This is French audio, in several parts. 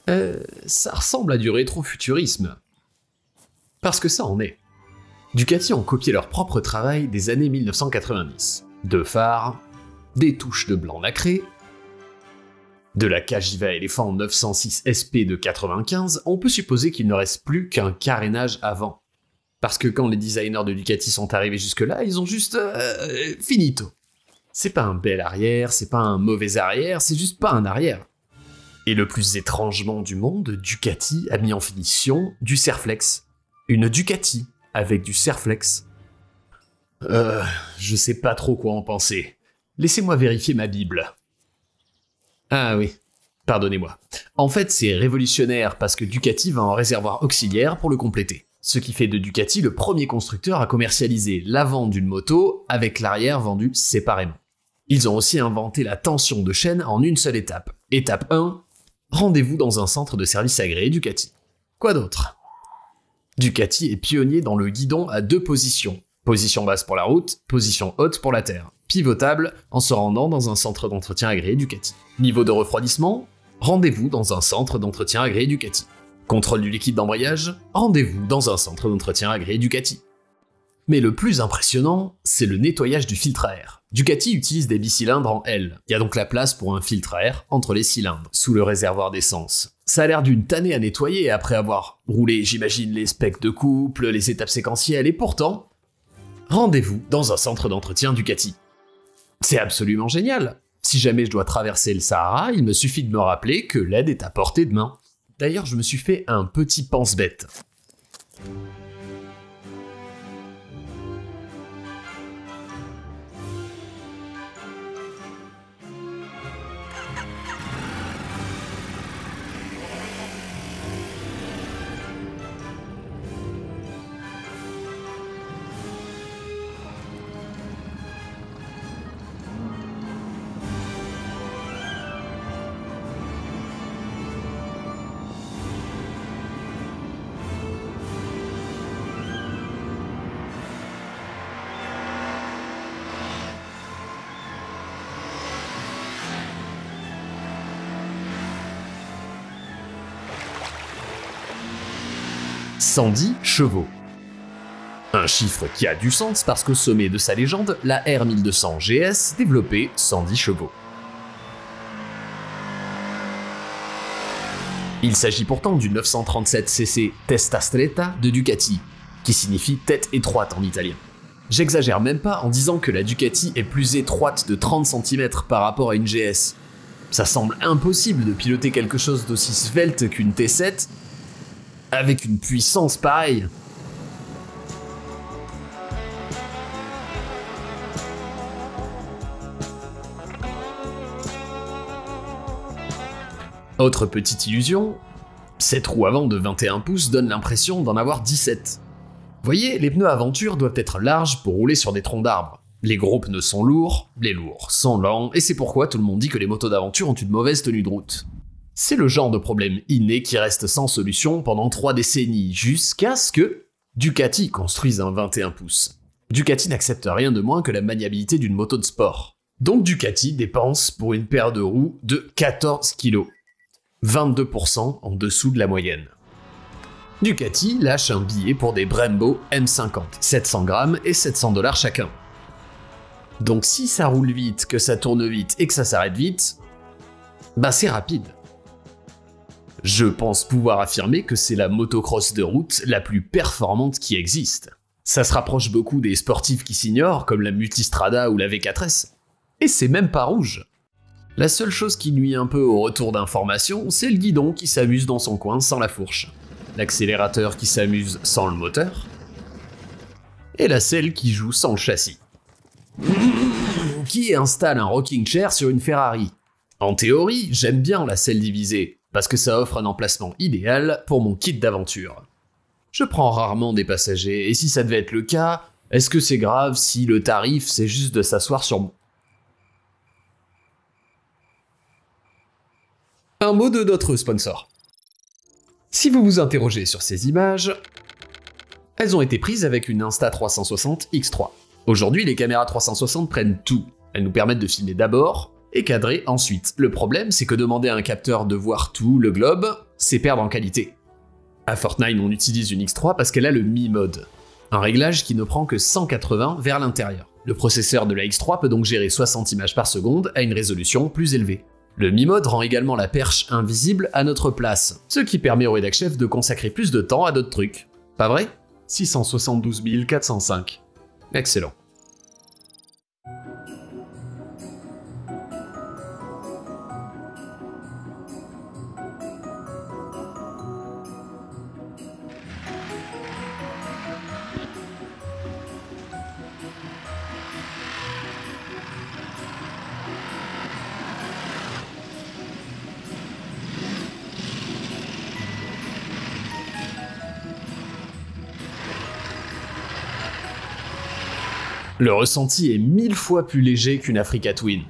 Ça ressemble à du rétrofuturisme. Parce que ça en est. Ducati ont copié leur propre travail des années 1990. Deux phares, des touches de blanc nacré, de la Cagiva Elephant 906 SP de 95, on peut supposer qu'il ne reste plus qu'un carénage avant. Parce que quand les designers de Ducati sont arrivés jusque-là, ils ont juste... finito. C'est pas un bel arrière, c'est pas un mauvais arrière, c'est juste pas un arrière. Et le plus étrangement du monde, Ducati a mis en finition du Serflex. Une Ducati avec du Serflex. Je sais pas trop quoi en penser. Laissez-moi vérifier ma Bible. Ah oui, pardonnez-moi. En fait, c'est révolutionnaire parce que Ducati va en réservoir auxiliaire pour le compléter. Ce qui fait de Ducati le premier constructeur à commercialiser l'avant d'une moto avec l'arrière vendu séparément. Ils ont aussi inventé la tension de chaîne en une seule étape. Étape 1, rendez-vous dans un centre de service agréé Ducati. Quoi d'autre ? Ducati est pionnier dans le guidon à deux positions. Position basse pour la route, position haute pour la terre. Pivotable en se rendant dans un centre d'entretien agréé Ducati. Niveau de refroidissement, rendez-vous dans un centre d'entretien agréé Ducati. Contrôle du liquide d'embrayage, rendez-vous dans un centre d'entretien agréé Ducati. Mais le plus impressionnant, c'est le nettoyage du filtre à air. Ducati utilise des bicylindres en L. Il y a donc la place pour un filtre à air entre les cylindres, sous le réservoir d'essence. Ça a l'air d'une tannée à nettoyer après avoir roulé, j'imagine, les specs de couple, les étapes séquentielles, et pourtant, rendez-vous dans un centre d'entretien Ducati. C'est absolument génial. Si jamais je dois traverser le Sahara, il me suffit de me rappeler que l'aide est à portée de main. D'ailleurs, je me suis fait un petit pense-bête. « 110 chevaux. Un chiffre qui a du sens parce qu'au sommet de sa légende, la R1200 GS développait 110 chevaux. Il s'agit pourtant du 937cc Testa Stretta de Ducati, qui signifie tête étroite en italien. J'exagère même pas en disant que la Ducati est plus étroite de 30 cm par rapport à une GS. Ça semble impossible de piloter quelque chose d'aussi svelte qu'une T7 avec une puissance pareille. Autre petite illusion, cette roue avant de 21 pouces donne l'impression d'en avoir 17. Voyez, les pneus aventure doivent être larges pour rouler sur des troncs d'arbres. Les gros pneus sont lourds, les lourds sont lents, et c'est pourquoi tout le monde dit que les motos d'aventure ont une mauvaise tenue de route. C'est le genre de problème inné qui reste sans solution pendant 3 décennies, jusqu'à ce que Ducati construise un 21 pouces. Ducati n'accepte rien de moins que la maniabilité d'une moto de sport. Donc Ducati dépense pour une paire de roues de 14 kg. 22% en dessous de la moyenne. Ducati lâche un billet pour des Brembo M50, 700 grammes et $700 chacun. Donc si ça roule vite, que ça tourne vite et que ça s'arrête vite, bah c'est rapide. Je pense pouvoir affirmer que c'est la motocross de route la plus performante qui existe. Ça se rapproche beaucoup des sportifs qui s'ignorent, comme la Multistrada ou la V4S. Et c'est même pas rouge. La seule chose qui nuit un peu au retour d'information, c'est le guidon qui s'amuse dans son coin sans la fourche, l'accélérateur qui s'amuse sans le moteur, et la selle qui joue sans le châssis. Qui installe un rocking chair sur une Ferrari? En théorie, j'aime bien la selle divisée, parce que ça offre un emplacement idéal pour mon kit d'aventure. Je prends rarement des passagers, et si ça devait être le cas, est-ce que c'est grave si le tarif c'est juste de s'asseoir sur... Un mot de notre sponsor. Si vous vous interrogez sur ces images, elles ont été prises avec une Insta360 X3. Aujourd'hui, les caméras 360 prennent tout. Elles nous permettent de filmer d'abord et cadrer ensuite. Le problème, c'est que demander à un capteur de voir tout le globe, c'est perdre en qualité. À Fortnite, on utilise une X3 parce qu'elle a le Mi Mode, un réglage qui ne prend que 180 vers l'intérieur. Le processeur de la X3 peut donc gérer 60 images par seconde à une résolution plus élevée. Le Mi Mode rend également la perche invisible à notre place, ce qui permet au rédac chef de consacrer plus de temps à d'autres trucs. Pas vrai? 672 405. Excellent. Le ressenti est 1000 fois plus léger qu'une Africa Twin.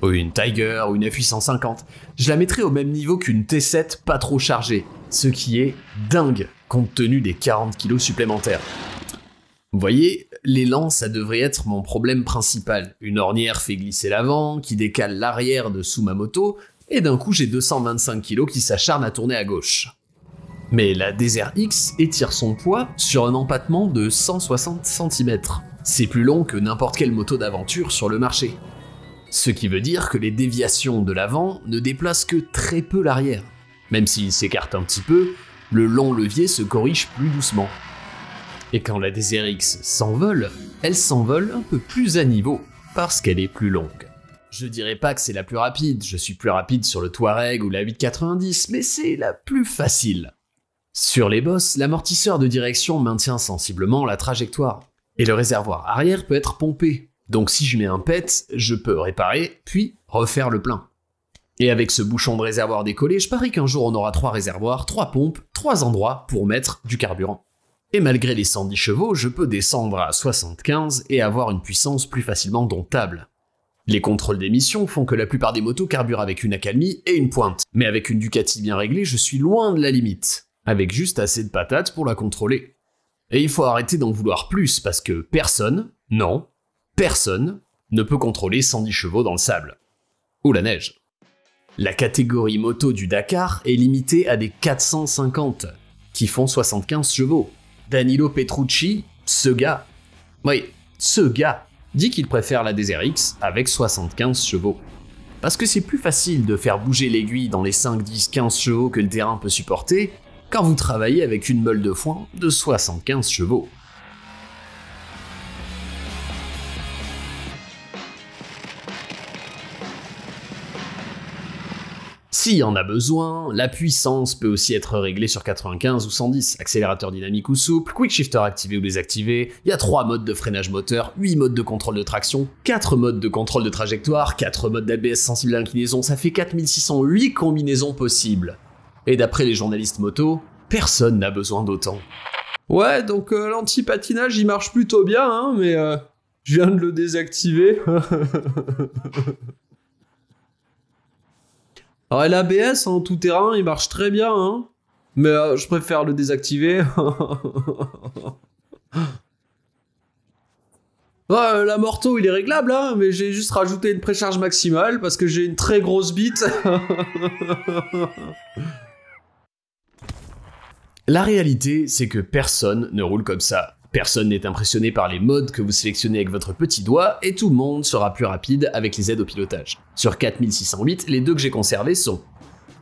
Ou une Tiger ou une F850. Je la mettrais au même niveau qu'une T7 pas trop chargée, ce qui est dingue compte tenu des 40 kg supplémentaires. Vous voyez, l'élan ça devrait être mon problème principal. Une ornière fait glisser l'avant, qui décale l'arrière de sous ma moto, et d'un coup j'ai 225 kg qui s'acharnent à tourner à gauche. Mais la Desert X étire son poids sur un empattement de 160 cm. C'est plus long que n'importe quelle moto d'aventure sur le marché. Ce qui veut dire que les déviations de l'avant ne déplacent que très peu l'arrière. Même s'il s'écarte un petit peu, le long levier se corrige plus doucement. Et quand la Desert X s'envole, elle s'envole un peu plus à niveau, parce qu'elle est plus longue. Je dirais pas que c'est la plus rapide, je suis plus rapide sur le Touareg ou la 890, mais c'est la plus facile. Sur les bosses, l'amortisseur de direction maintient sensiblement la trajectoire. Et le réservoir arrière peut être pompé. Donc si je mets un pet, je peux réparer, puis refaire le plein. Et avec ce bouchon de réservoir décollé, je parie qu'un jour on aura 3 réservoirs, 3 pompes, 3 endroits pour mettre du carburant. Et malgré les 110 chevaux, je peux descendre à 75 et avoir une puissance plus facilement domptable. Les contrôles d'émission font que la plupart des motos carburent avec une accalmie et une pointe. Mais avec une Ducati bien réglée, je suis loin de la limite. Avec juste assez de patates pour la contrôler. Et il faut arrêter d'en vouloir plus parce que personne, non, personne, ne peut contrôler 110 chevaux dans le sable. Ou la neige. La catégorie moto du Dakar est limitée à des 450, qui font 75 chevaux. Danilo Petrucci, ce gars, dit qu'il préfère la Desert X avec 75 chevaux. Parce que c'est plus facile de faire bouger l'aiguille dans les 5, 10, 15 chevaux que le terrain peut supporter, quand vous travaillez avec une meule de foin de 75 chevaux. S'il y en a besoin, la puissance peut aussi être réglée sur 95 ou 110, accélérateur dynamique ou souple, quick shifter activé ou désactivé, il y a 3 modes de freinage moteur, 8 modes de contrôle de traction, 4 modes de contrôle de trajectoire, 4 modes d'ABS sensible à l'inclinaison, ça fait 4608 combinaisons possibles. Et d'après les journalistes moto, personne n'a besoin d'autant. Ouais, donc l'anti-patinage il marche plutôt bien, hein, mais je viens de le désactiver. Alors l'ABS en tout terrain il marche très bien, hein, mais je préfère le désactiver. Ouais, l'amorto il est réglable, hein, mais j'ai juste rajouté une précharge maximale parce que j'ai une très grosse bite. La réalité, c'est que personne ne roule comme ça. Personne n'est impressionné par les modes que vous sélectionnez avec votre petit doigt et tout le monde sera plus rapide avec les aides au pilotage. Sur 4608, les deux que j'ai conservés sont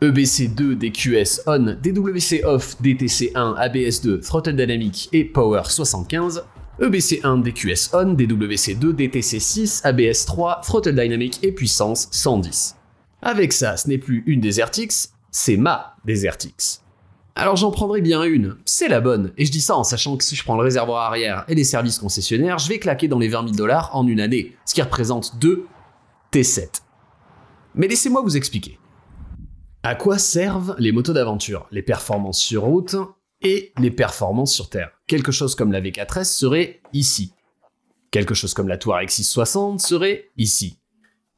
EBC2 DQS On, DWC Off, DTC1, ABS2, Throttle Dynamic et Power 75, EBC1 DQS On, DWC2, DTC6, ABS3, Throttle Dynamic et puissance 110. Avec ça, ce n'est plus une Desert X, c'est ma Desert X. Alors j'en prendrai bien une, c'est la bonne, et je dis ça en sachant que si je prends le réservoir arrière et les services concessionnaires, je vais claquer dans les 20 000 $ en une année, ce qui représente 2 T7. Mais laissez-moi vous expliquer. À quoi servent les motos d'aventure, les performances sur route et les performances sur terre? Quelque chose comme la V4S serait ici. Quelque chose comme la Touareg 660 serait ici.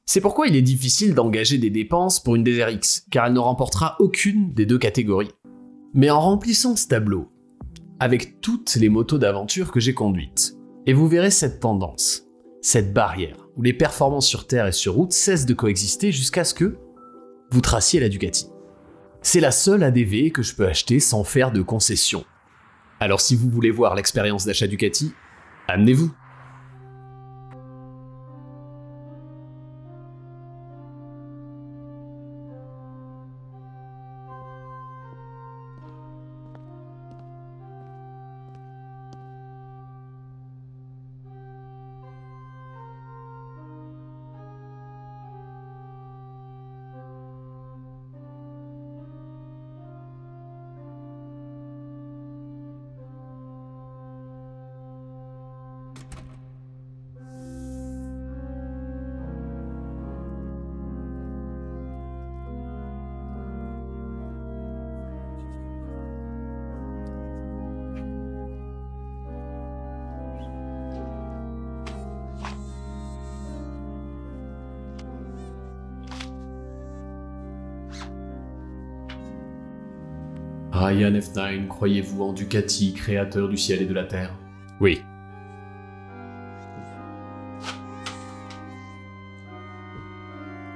C'est pourquoi il est difficile d'engager des dépenses pour une Desert X, car elle ne remportera aucune des deux catégories. Mais en remplissant ce tableau, avec toutes les motos d'aventure que j'ai conduites, et vous verrez cette tendance, cette barrière, où les performances sur terre et sur route cessent de coexister jusqu'à ce que vous traciez la Ducati. C'est la seule ADV que je peux acheter sans faire de concession. Alors si vous voulez voir l'expérience d'achat Ducati, amenez-vous. Ryan F9, croyez-vous en Ducati, créateur du ciel et de la terre? Oui.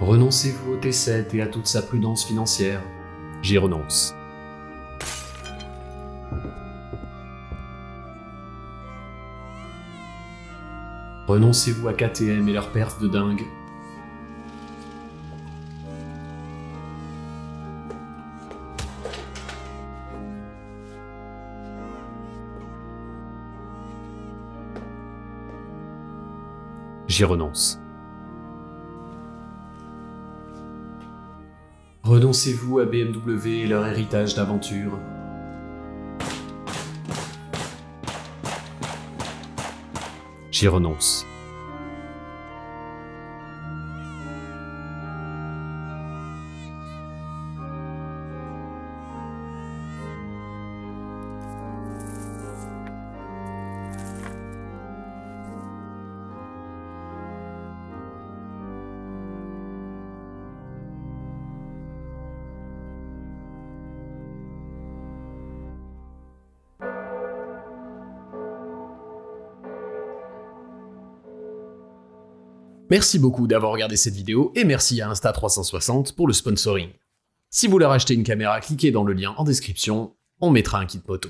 Renoncez-vous au T7 et à toute sa prudence financière? J'y renonce. Renoncez-vous à KTM et leurs perfs de dingue? J'y renonce. Renoncez-vous à BMW et leur héritage d'aventure? J'y renonce. Merci beaucoup d'avoir regardé cette vidéo et merci à Insta360 pour le sponsoring. Si vous leur achetez une caméra, cliquez dans le lien en description, on mettra un kit moto.